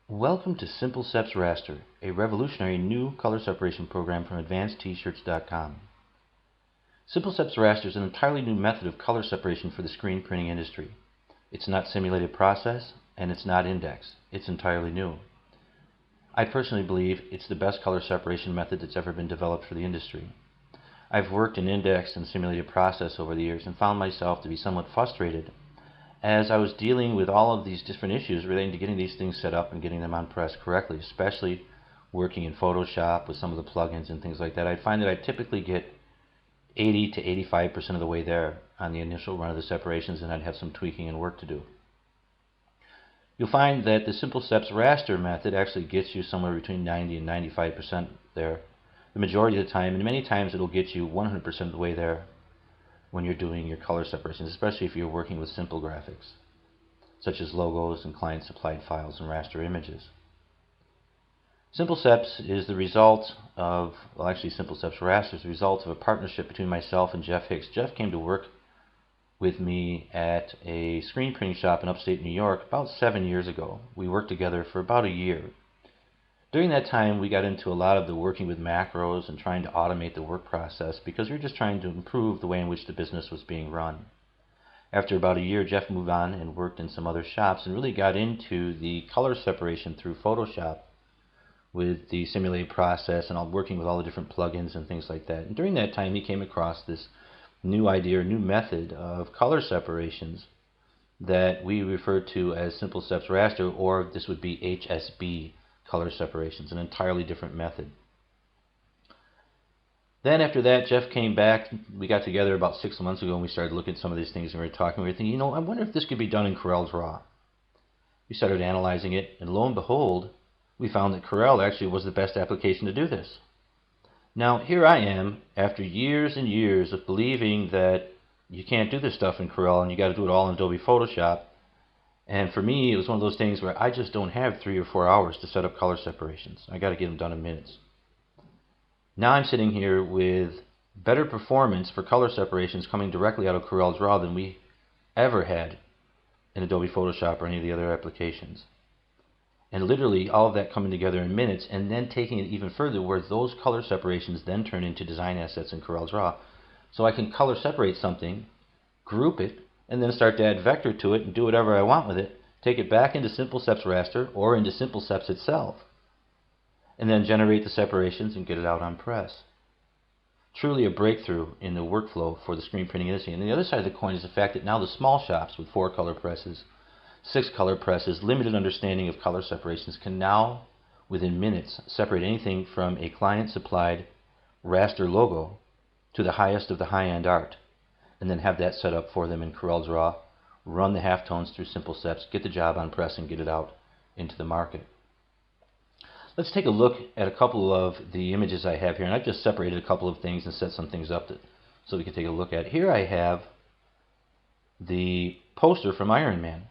Welcome to SimpleSeps Raster, a revolutionary new color separation program from AdvancedTshirts.com. SimpleSeps Raster is an entirely new method of color separation for the screen printing industry. It's not simulated process, and it's not index. It's entirely new. I personally believe it's the best color separation method that's ever been developed for the industry. I've worked in index and simulated process over the years and found myself to be somewhat frustrated as I was dealing with all of these different issues relating to getting these things set up and getting them on press correctly, especially working in Photoshop with some of the plugins and things like that. I'd find that I typically get 80 to 85% of the way there on the initial run of the separations, and I'd have some tweaking and work to do. You'll find that the SimpleSeps Raster method actually gets you somewhere between 90 and 95% there the majority of the time, and many times it'll get you 100% of the way there when you're doing your color separations, especially if you're working with simple graphics, such as logos and client-supplied files and raster images. SimpleSeps is the result of, well, actually SimpleSeps Raster is the result of a partnership between myself and Jeff Hicks. Jeff came to work with me at a screen printing shop in upstate New York about 7 years ago. We worked together for about a year. During that time, we got into a lot of the working with macros and trying to automate the work process because we were just trying to improve the way in which the business was being run. After about a year, Jeff moved on and worked in some other shops and really got into the color separation through Photoshop with the simulated process and working with all the different plugins and things like that. And during that time, he came across this new idea, new method of color separations that we refer to as SimpleSeps Raster, or this would be HSB color separations, an entirely different method. Then after that, Jeff came back. We got together about 6 months ago and we started looking at some of these things and we were talking. We were thinking, I wonder if this could be done in CorelDRAW. We started analyzing it, and lo and behold, we found that Corel actually was the best application to do this. Now here I am, after years and years of believing that you can't do this stuff in Corel and you got to do it all in Adobe Photoshop. And for me, it was one of those things where I just don't have 3 or 4 hours to set up color separations. I got to get them done in minutes. Now I'm sitting here with better performance for color separations coming directly out of CorelDRAW than we ever had in Adobe Photoshop or any of the other applications. And literally all of that coming together in minutes, and then taking it even further where those color separations then turn into design assets in CorelDRAW. So I can color separate something, group it, and then start to add vector to it and do whatever I want with it, take it back into SimpleSeps Raster or into SimpleSeps itself, and then generate the separations and get it out on press. Truly a breakthrough in the workflow for the screen printing industry. And the other side of the coin is the fact that now the small shops with 4 color presses, 6 color presses, limited understanding of color separations can now, within minutes, separate anything from a client-supplied raster logo to the highest of the high-end art, and then have that set up for them in CorelDRAW, run the halftones through SimpleSeps, get the job on press, and get it out into the market. Let's take a look at a couple of the images I have here, and I've just separated a couple of things and set some things up so we can take a look at. Here I have the poster from Iron Man.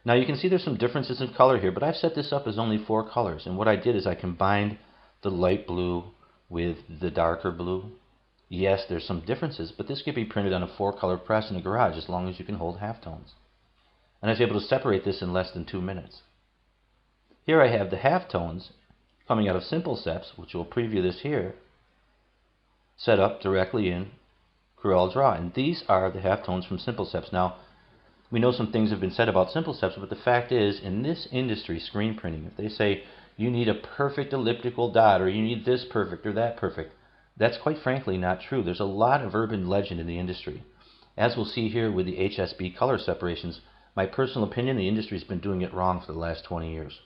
Now you can see there's some differences in color here, but I've set this up as only 4 colors, and what I did is I combined the light blue with the darker blue. Yes, there's some differences, but this could be printed on a 4-color press in a garage as long as you can hold halftones. And I was able to separate this in less than 2 minutes. Here I have the halftones coming out of SimpleSeps, which will preview this here, set up directly in CorelDRAW. And these are the halftones from SimpleSeps. Now, we know some things have been said about SimpleSeps, but the fact is, in this industry, screen printing, if they say you need a perfect elliptical dot, or you need this perfect or that perfect, that's quite frankly not true. There's a lot of urban legend in the industry. As we'll see here with the HSB color separations, my personal opinion, the industry's been doing it wrong for the last 20 years.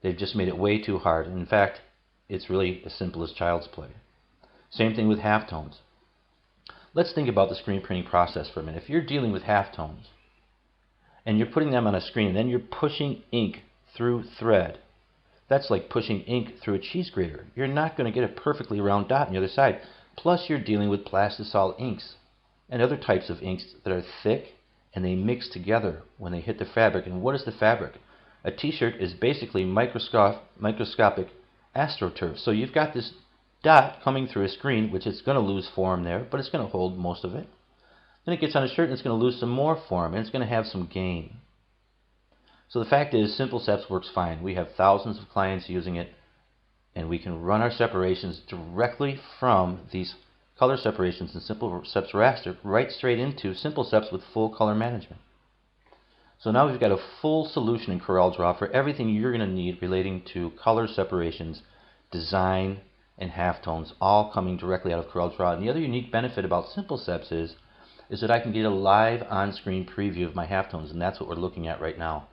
They've just made it way too hard. In fact, it's really as simple as child's play. Same thing with halftones. Let's think about the screen printing process for a minute. If you're dealing with halftones and you're putting them on a screen and then you're pushing ink through thread, that's like pushing ink through a cheese grater. You're not going to get a perfectly round dot on the other side. Plus you're dealing with plastisol inks and other types of inks that are thick and they mix together when they hit the fabric. And what is the fabric? A t-shirt is basically microscopic astroturf. So you've got this dot coming through a screen, which is going to lose form there, but it's going to hold most of it. Then it gets on a shirt and it's going to lose some more form and it's going to have some gain. So the fact is, SimpleSeps works fine. We have thousands of clients using it, and we can run our separations directly from these color separations in SimpleSeps Raster right straight into SimpleSeps with full color management. So now we've got a full solution in CorelDRAW for everything you're going to need relating to color separations, design, and halftones, all coming directly out of CorelDRAW. And the other unique benefit about SimpleSeps is that I can get a live on-screen preview of my halftones, and that's what we're looking at right now.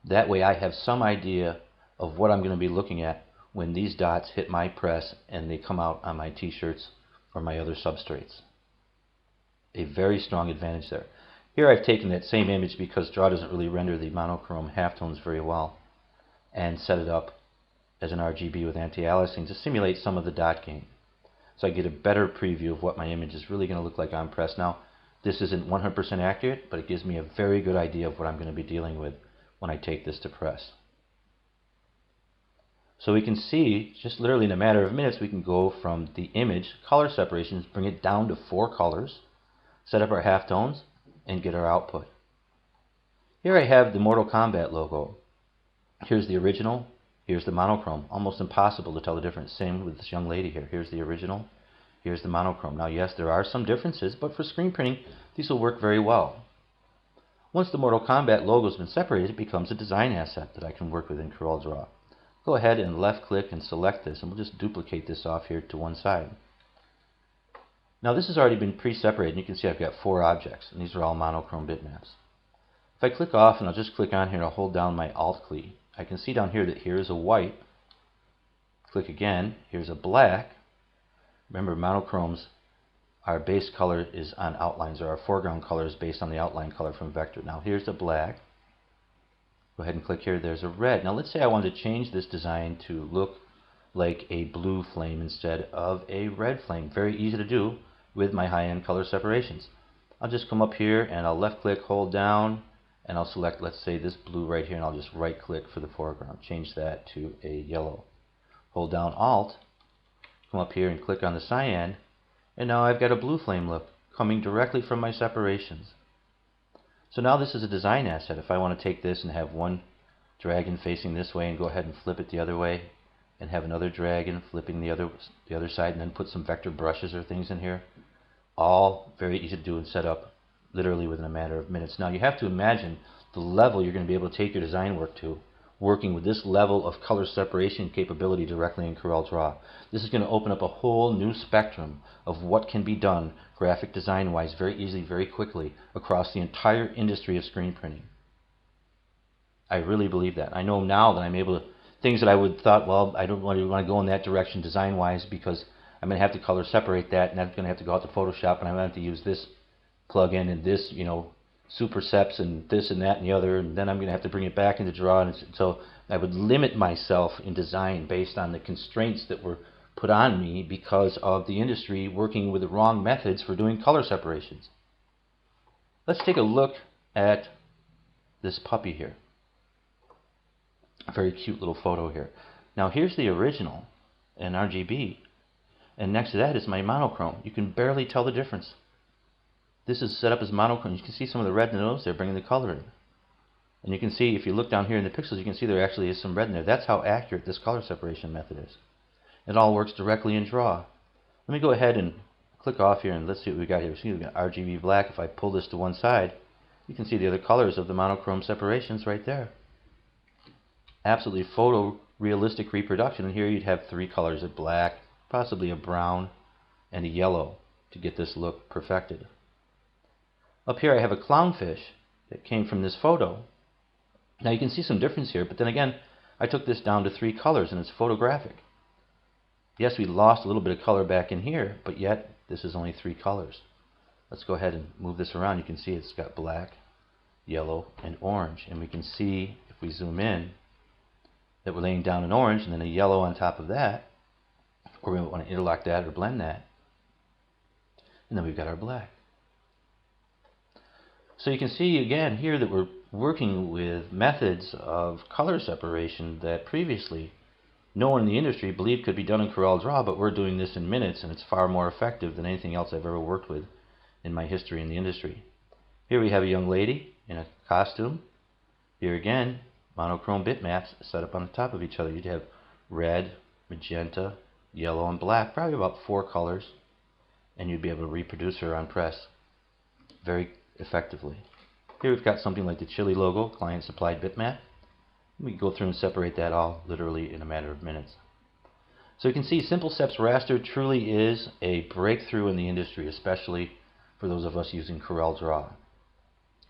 That way I have some idea of what I'm going to be looking at when these dots hit my press and they come out on my t-shirts or my other substrates. A very strong advantage there. Here I've taken that same image because Draw doesn't really render the monochrome halftones very well, and set it up as an RGB with anti-aliasing to simulate some of the dot gain. So I get a better preview of what my image is really going to look like on press. Now, this isn't 100% accurate, but it gives me a very good idea of what I'm going to be dealing with when I take this to press. So we can see, just literally in a matter of minutes, we can go from the image, color separations, bring it down to 4 colors, set up our halftones, and get our output. Here I have the Mortal Kombat logo. Here's the original, here's the monochrome. Almost impossible to tell the difference. Same with this young lady here. Here's the original, here's the monochrome. Now yes, there are some differences, but for screen printing, these will work very well. Once the Mortal Kombat logo has been separated, it becomes a design asset that I can work with in CorelDRAW. Go ahead and left click and select this, and we'll just duplicate this off here to one side. Now this has already been pre-separated, and you can see I've got 4 objects, and these are all monochrome bitmaps. If I click off, and I'll just click on here and I'll hold down my Alt key, I can see down here that here is a white. Click again, here's a black. Remember, monochromes, our base color is on outlines, or our foreground color is based on the outline color from vector. Now here's the black. Go ahead and click here, there's a red. Now let's say I wanted to change this design to look like a blue flame instead of a red flame. Very easy to do with my high-end color separations. I'll just come up here and I'll left click, hold down, and I'll select, let's say, this blue right here, and I'll just right click for the foreground. Change that to a yellow. Hold down Alt, come up here and click on the cyan, and now I've got a blue flame look coming directly from my separations. So now this is a design asset. If I want to take this and have one dragon facing this way and go ahead and flip it the other way, and have another dragon flipping the other side, and then put some vector brushes or things in here, all very easy to do and set up literally within a matter of minutes. Now you have to imagine the level you're going to be able to take your design work to, working with this level of color separation capability directly in CorelDRAW. This is going to open up a whole new spectrum of what can be done graphic design wise very easily, very quickly across the entire industry of screen printing. I really believe that. I know now that I'm able to, things that I would thought, well, I don't really want to go in that direction design wise because I'm going to have to color separate that, and that's going to have to go out to Photoshop, and I'm going to have to use this plugin and this, SimpleSeps and this and that and the other, and then I'm going to have to bring it back into Draw. And so I would limit myself in design based on the constraints that were put on me because of the industry working with the wrong methods for doing color separations. Let's take a look at this puppy here. A very cute little photo here. Now here's the original in RGB, and next to that is my monochrome. You can barely tell the difference. This is set up as monochrome. You can see some of the red in the nose there, bringing the color in. And you can see, if you look down here in the pixels, you can see there actually is some red in there. That's how accurate this color separation method is. It all works directly in Draw. Let me go ahead and click off here, and let's see what we got here. See, we've got RGB black. If I pull this to one side, you can see the other colors of the monochrome separations right there. Absolutely photorealistic reproduction. And here you'd have 3 colors, a black, possibly a brown, and a yellow to get this look perfected. Up here I have a clownfish that came from this photo. Now you can see some difference here, but then again, I took this down to 3 colors and it's photographic. Yes, we lost a little bit of color back in here, but yet this is only 3 colors. Let's go ahead and move this around. You can see it's got black, yellow, and orange. And we can see, if we zoom in, that we're laying down an orange and then a yellow on top of that, or we want to interlock that or blend that. And then we've got our black. So you can see again here that we're working with methods of color separation that previously no one in the industry believed could be done in CorelDRAW, but we're doing this in minutes, and it's far more effective than anything else I've ever worked with in my history in the industry. Here we have a young lady in a costume. Here again, monochrome bitmaps set up on the top of each other. You'd have red, magenta, yellow, and black, probably about 4 colors, and you'd be able to reproduce her on press very effectively. Here we've got something like the Chili logo, client supplied bitmap. We can go through and separate that all literally in a matter of minutes. So you can see SimpleSeps Raster truly is a breakthrough in the industry, especially for those of us using CorelDRAW.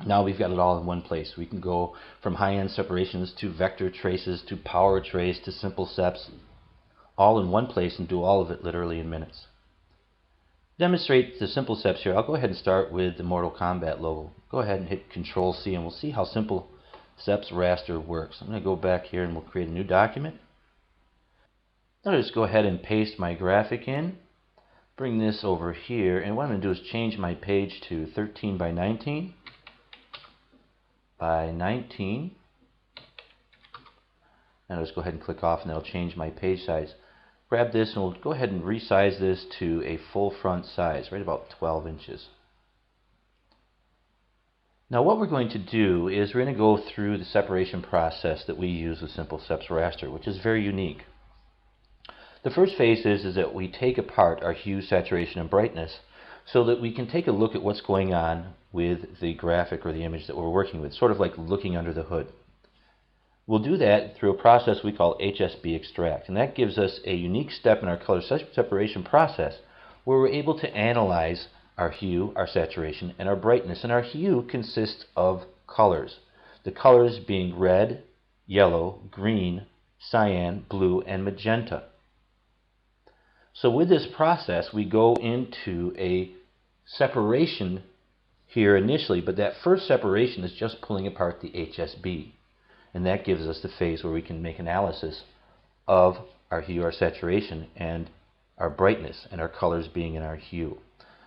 Now we've got it all in one place. We can go from high-end separations to vector traces to power trace to SimpleSeps, all in one place, and do all of it literally in minutes. To demonstrate the SimpleSeps here, I'll go ahead and start with the Mortal Kombat logo. Go ahead and hit Control-C and we'll see how SimpleSeps Raster works. I'm going to go back here and we'll create a new document. I'll just go ahead and paste my graphic in, bring this over here, and what I'm going to do is change my page to 13 by 19 by 19. And I'll just go ahead and click off and that'll change my page size. Grab this and we'll go ahead and resize this to a full front size, right about 12 inches. Now what we're going to do is we're going to go through the separation process that we use with SimpleSeps Raster, which is very unique. The first phase is that we take apart our hue, saturation, and brightness so that we can take a look at what's going on with the graphic or the image that we're working with, sort of like looking under the hood. We'll do that through a process we call HSB extract, and that gives us a unique step in our color separation process where we're able to analyze our hue, our saturation, and our brightness. And our hue consists of colors, the colors being red, yellow, green, cyan, blue, and magenta. So with this process, we go into a separation here initially, but that first separation is just pulling apart the HSB. And that gives us the phase where we can make analysis of our hue, our saturation, and our brightness, and our colors being in our hue.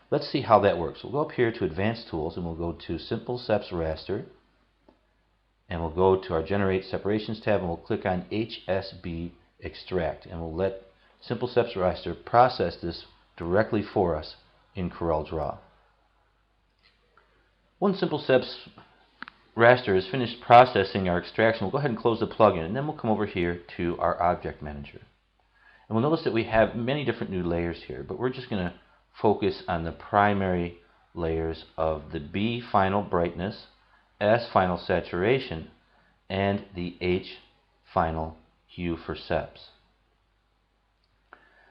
Let's see how that works. We'll go up here to Advanced Tools, and we'll go to SimpleSeps Raster, and we'll go to our Generate Separations tab, and we'll click on HSB Extract, and we'll let SimpleSeps Raster process this directly for us in CorelDRAW. Once SimpleSeps Raster has finished processing our extraction, we'll go ahead and close the plugin, and then we'll come over here to our Object Manager. And we'll notice that we have many different new layers here, but we're just going to focus on the primary layers of the B final brightness, S final saturation, and the H final hue for Seps.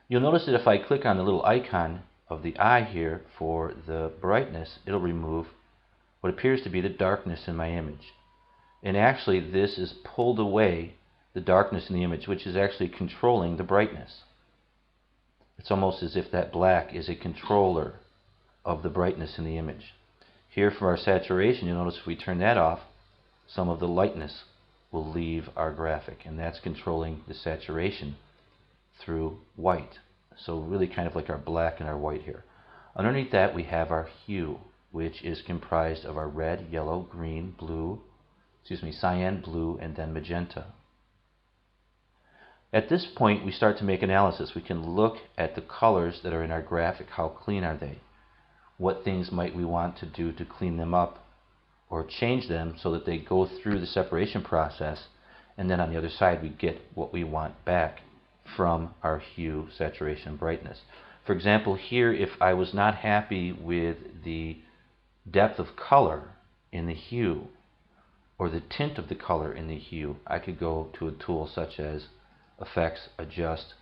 You'll notice that if I click on the little icon of the eye here for the brightness, it'll remove what appears to be the darkness in my image. And actually this is pulled away the darkness in the image, which is actually controlling the brightness. It's almost as if that black is a controller of the brightness in the image. Here for our saturation, you'll notice if we turn that off, some of the lightness will leave our graphic, and that's controlling the saturation through white. So really kind of like our black and our white here. Underneath that we have our hue, which is comprised of our red, yellow, green, blue, cyan, blue, and then magenta. At this point we start to make analysis. We can look at the colors that are in our graphic. How clean are they? What things might we want to do to clean them up or change them so that they go through the separation process, and then on the other side we get what we want back from our hue, saturation, brightness. For example, here if I was not happy with the depth of color in the hue or the tint of the color in the hue, I could go to a tool such as Effects, Adjust,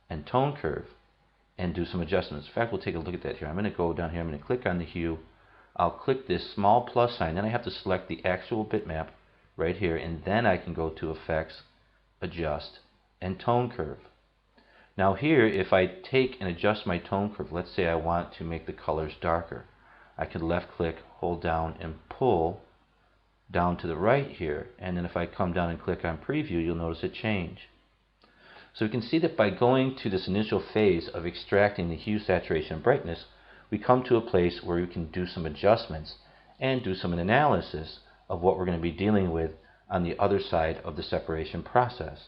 and Tone Curve and do some adjustments. In fact, we'll take a look at that here. I'm going to go down here, I'm going to click on the hue, I'll click this small plus sign, then I have to select the actual bitmap right here, and then I can go to Effects, Adjust, and Tone Curve. Now here, if I take and adjust my tone curve, let's say I want to make the colors darker, I could left click, hold down, and pull down to the right here, and then if I come down and click on preview, you'll notice it change. So you can see that by going to this initial phase of extracting the hue, saturation, and brightness, we come to a place where we can do some adjustments and do some analysis of what we're going to be dealing with on the other side of the separation process.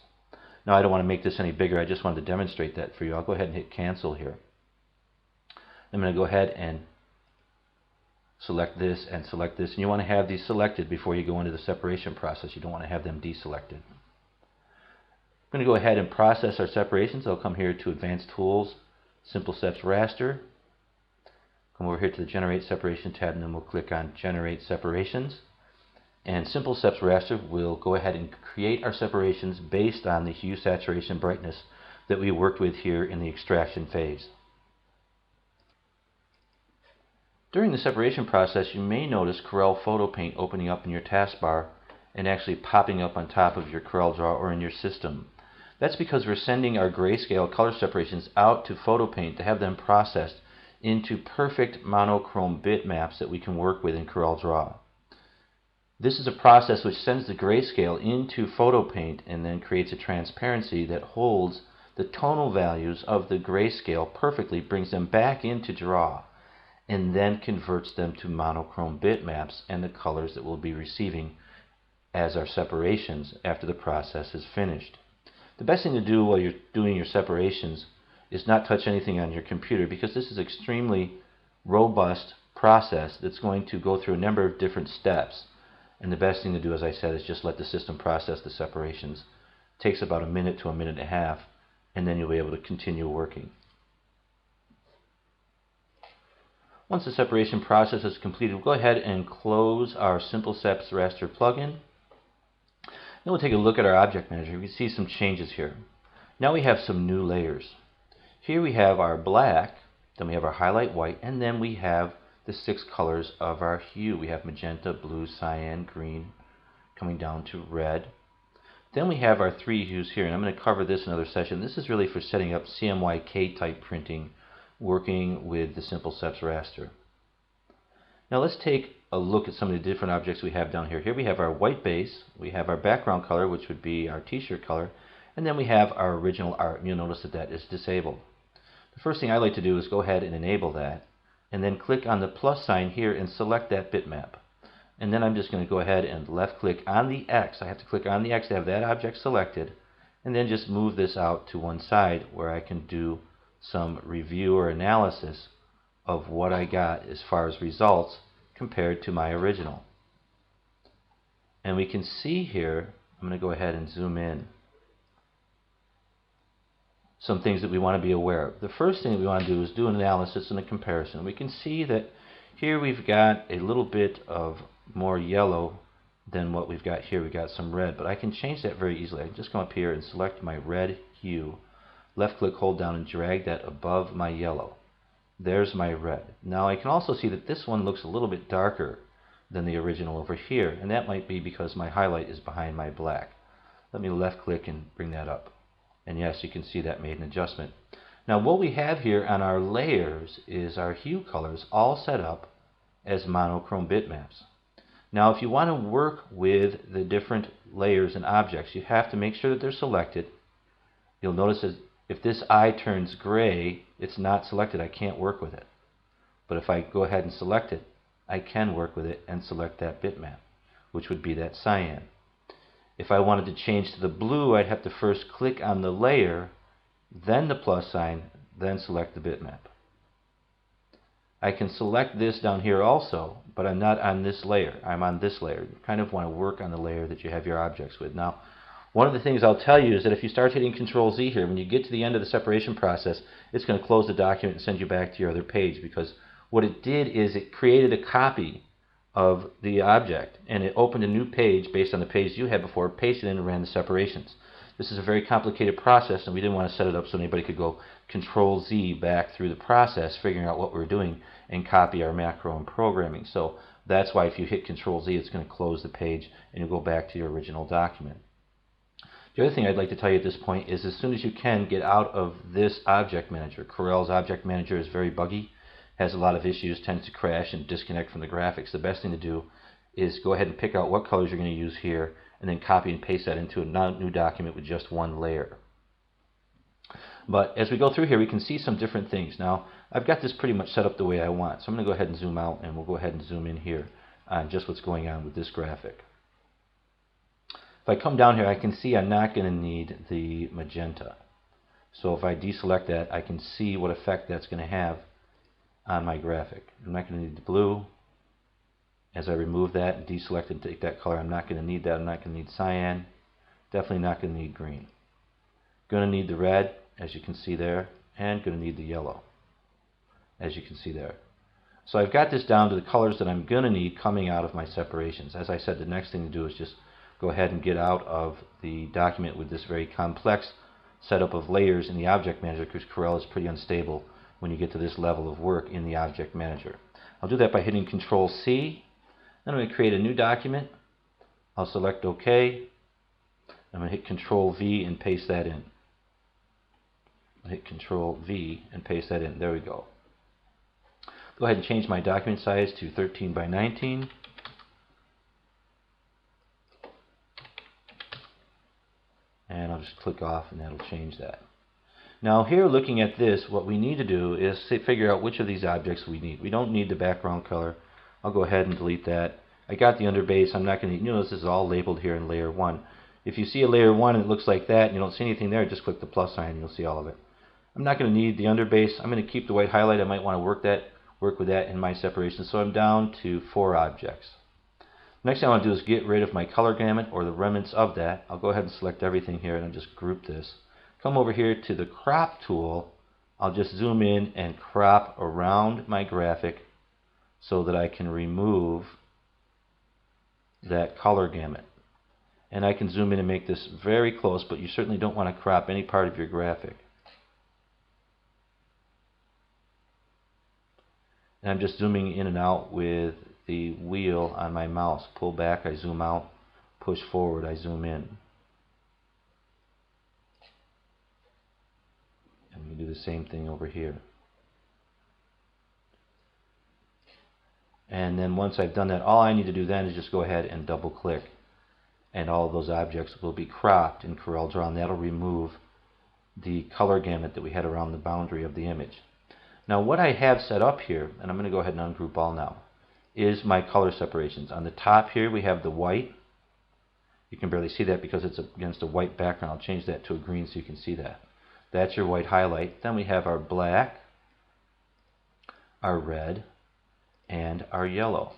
Now I don't want to make this any bigger, I just wanted to demonstrate that for you. I'll go ahead and hit cancel here. I'm going to go ahead and select this, and select this. And you want to have these selected before you go into the separation process. You don't want to have them deselected. I'm going to go ahead and process our separations. I'll come here to Advanced Tools, SimpleSeps Raster. Come over here to the Generate Separation tab, and then we'll click on Generate Separations. And SimpleSeps Raster will go ahead and create our separations based on the hue, saturation, brightness that we worked with here in the extraction phase. During the separation process, you may notice Corel Photo Paint opening up in your taskbar and actually popping up on top of your CorelDRAW or in your system. That's because we're sending our grayscale color separations out to Photo Paint to have them processed into perfect monochrome bitmaps that we can work with in CorelDRAW. This is a process which sends the grayscale into Photo Paint and then creates a transparency that holds the tonal values of the grayscale perfectly, brings them back into Draw, and then converts them to monochrome bitmaps and the colors that we'll be receiving as our separations after the process is finished. The best thing to do while you're doing your separations is not touch anything on your computer, because this is an extremely robust process that's going to go through a number of different steps. And the best thing to do, as I said, is just let the system process the separations. It takes about a minute to a minute and a half, and then you'll be able to continue working. Once the separation process is completed, we'll go ahead and close our SimpleSeps Raster plugin. Then we'll take a look at our object manager. We can see some changes here. Now we have some new layers. Here we have our black, then we have our highlight white, and then we have the 6 colors of our hue. We have magenta, blue, cyan, green, coming down to red. Then we have our 3 hues here, and I'm going to cover this in another session. This is really for setting up CMYK type printing, working with the SimpleSeps Raster. Now let's take a look at some of the different objects we have down here. Here we have our white base, we have our background color, which would be our t-shirt color, and then we have our original art, and you'll notice that that is disabled. The first thing I like to do is go ahead and enable that, and then click on the plus sign here and select that bitmap. And then I'm just going to go ahead and left click on the X. I have to click on the X to have that object selected, and then just move this out to one side where I can do some review or analysis of what I got as far as results compared to my original. And we can see here, I'm going to go ahead and zoom in, some things that we want to be aware of. The first thing that we want to do is do an analysis and a comparison. We can see that here we've got a little bit of more yellow than what we've got here. We've got some red, but I can change that very easily. I can just come up here and select my red hue, left click, hold down, and drag that above my yellow. There's my red. Now I can also see that this one looks a little bit darker than the original over here, and that might be because my highlight is behind my black. Let me left click and bring that up. And yes, you can see that made an adjustment. Now what we have here on our layers is our hue colors all set up as monochrome bitmaps. Now if you want to work with the different layers and objects, you have to make sure that they're selected. You'll notice that if this eye turns gray, it's not selected. I can't work with it. But if I go ahead and select it, I can work with it and select that bitmap, which would be that cyan. If I wanted to change to the blue, I'd have to first click on the layer, then the plus sign, then select the bitmap. I can select this down here also, but I'm not on this layer. I'm on this layer. You kind of want to work on the layer that you have your objects with. Now, one of the things I'll tell you is that if you start hitting Control Z here, when you get to the end of the separation process, it's going to close the document and send you back to your other page, because what it did is it created a copy of the object, and it opened a new page based on the page you had before, pasted in and ran the separations. This is a very complicated process, and we didn't want to set it up so anybody could go Control Z back through the process, figuring out what we're doing, and copy our macro and programming. So that's why if you hit Control Z, it's going to close the page, and you'll go back to your original document. The other thing I'd like to tell you at this point is, as soon as you can, get out of this object manager. Corel's object manager is very buggy, has a lot of issues, tends to crash and disconnect from the graphics. The best thing to do is go ahead and pick out what colors you're going to use here, and then copy and paste that into a new document with just one layer. But as we go through here, we can see some different things. Now, I've got this pretty much set up the way I want, so I'm going to go ahead and zoom out, and we'll go ahead and zoom in here on just what's going on with this graphic. If I come down here, I can see I'm not going to need the magenta. So if I deselect that, I can see what effect that's going to have on my graphic. I'm not going to need the blue, As I remove that and deselect and take that color, I'm not going to need that. I'm not going to need cyan. Definitely not going to need green. Going to need the red, as you can see there, and going to need the yellow, as you can see there. So I've got this down to the colors that I'm going to need coming out of my separations. As I said, the next thing to do is just go ahead and get out of the document with this very complex setup of layers in the Object Manager, because Corel is pretty unstable when you get to this level of work in the Object Manager. I'll do that by hitting Control-C. Then I'm going to create a new document. I'll select OK. I'm going to hit Control-V and paste that in. I'll hit Control-V and paste that in. There we go. Go ahead and change my document size to 13 by 19. And I'll just click off and that'll change that. Now here, looking at this, what we need to do is figure out which of these objects we need. We don't need the background color. I'll go ahead and delete that. I got the underbase. I'm not going to, this is all labeled here in layer 1. If you see a layer 1 and it looks like that and you don't see anything there, just click the plus sign and you'll see all of it. I'm not going to need the underbase. I'm going to keep the white highlight. I might want to work with that in my separation. So I'm down to 4 objects. Next thing I want to do is get rid of my color gamut or the remnants of that. I'll go ahead and select everything here and I'll just group this. Come over here to the crop tool. I'll just zoom in and crop around my graphic so that I can remove that color gamut. And I can zoom in and make this very close, but you certainly don't want to crop any part of your graphic. And I'm just zooming in and out with the wheel on my mouse. Pull back, I zoom out. Push forward, I zoom in. And we do the same thing over here. And then once I've done that, all I need to do then is just go ahead and double click. And all of those objects will be cropped in CorelDRAW, and that'll remove the color gamut that we had around the boundary of the image. Now what I have set up here, and I'm going to go ahead and ungroup all now, is my color separations. On the top here we have the white. You can barely see that because it's against a white background. I'll change that to a green so you can see that. That's your white highlight. Then we have our black, our red, and our yellow.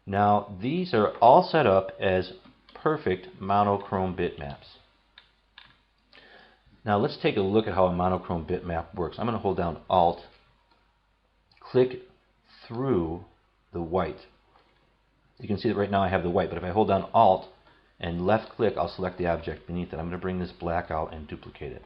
Now these are all set up as perfect monochrome bitmaps. Now let's take a look at how a monochrome bitmap works. I'm going to hold down Alt, click through the white. You can see that right now I have the white, but if I hold down Alt and left click, I'll select the object beneath it. I'm going to bring this black out and duplicate it.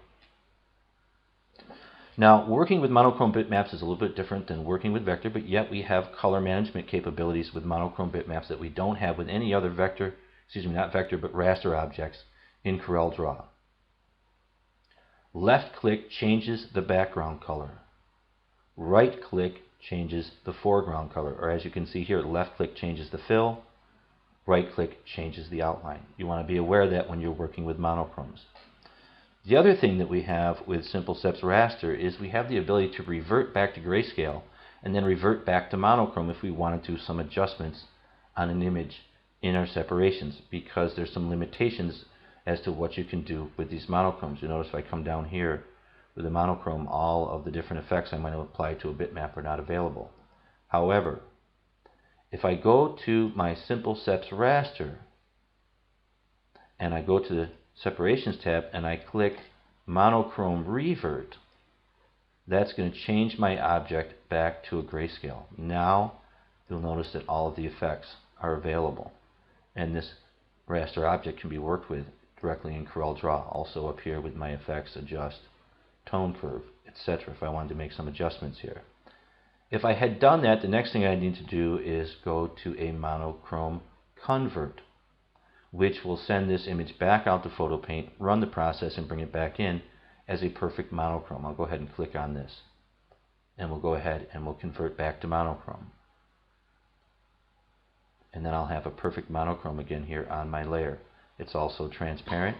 Now working with monochrome bitmaps is a little bit different than working with vector, but yet we have color management capabilities with monochrome bitmaps that we don't have with any other vector, not vector, but raster objects in CorelDRAW. Left click changes the background color. Right click changes the foreground color, or as you can see here, left click changes the fill, right click changes the outline. You want to be aware of that when you're working with monochromes. The other thing that we have with SimpleSeps Raster is we have the ability to revert back to grayscale and then revert back to monochrome if we want to do some adjustments on an image in our separations, because there's some limitations as to what you can do with these monochromes. You notice if I come down here with a monochrome, all of the different effects I might have applied to a bitmap are not available. However, if I go to my SimpleSeps Raster and I go to the Separations tab and I click monochrome revert, that's going to change my object back to a grayscale. Now you'll notice that all of the effects are available, and this raster object can be worked with directly in CorelDRAW. Also up here with my effects, adjust, tone curve, etc. if I wanted to make some adjustments here. If I had done that, the next thing I need to do is go to a monochrome convert, which will send this image back out to PhotoPaint, run the process, and bring it back in as a perfect monochrome. I'll go ahead and click on this, and we'll go ahead and we'll convert back to monochrome. And then I'll have a perfect monochrome again here on my layer. It's also transparent,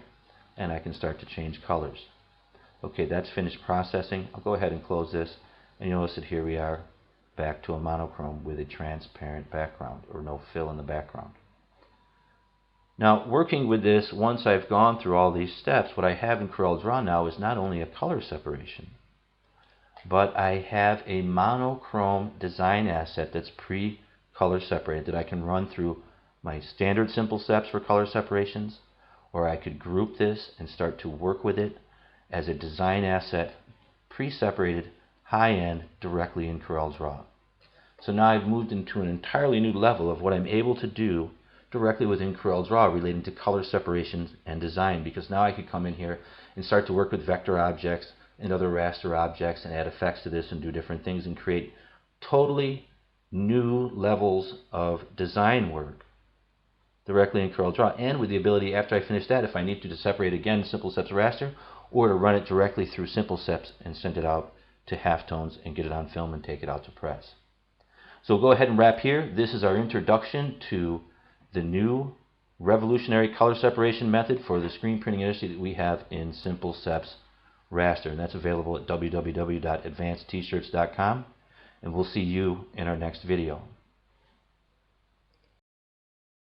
and I can start to change colors. Okay, that's finished processing. I'll go ahead and close this, and you'll notice that here we are back to a monochrome with a transparent background, or no fill in the background. Now, working with this, once I've gone through all these steps, what I have in CorelDRAW now is not only a color separation, but I have a monochrome design asset that's color separated that I can run through my standard SimpleSeps for color separations, or I could group this and start to work with it as a design asset, pre-separated, high-end, directly in CorelDRAW. So now I've moved into an entirely new level of what I'm able to do directly within CorelDRAW relating to color separations and design, because now I could come in here and start to work with vector objects and other raster objects and add effects to this and do different things and create totally new levels of design work directly in CorelDRAW, and with the ability, after I finish that, if I need to separate again SimpleSeps Raster, or to run it directly through SimpleSeps and send it out to halftones and get it on film and take it out to press. So we'll go ahead and wrap here. This is our introduction to the new revolutionary color separation method for the screen printing industry that we have in SimpleSeps Raster, and that's available at www.advancedtshirts.com, and we'll see you in our next video.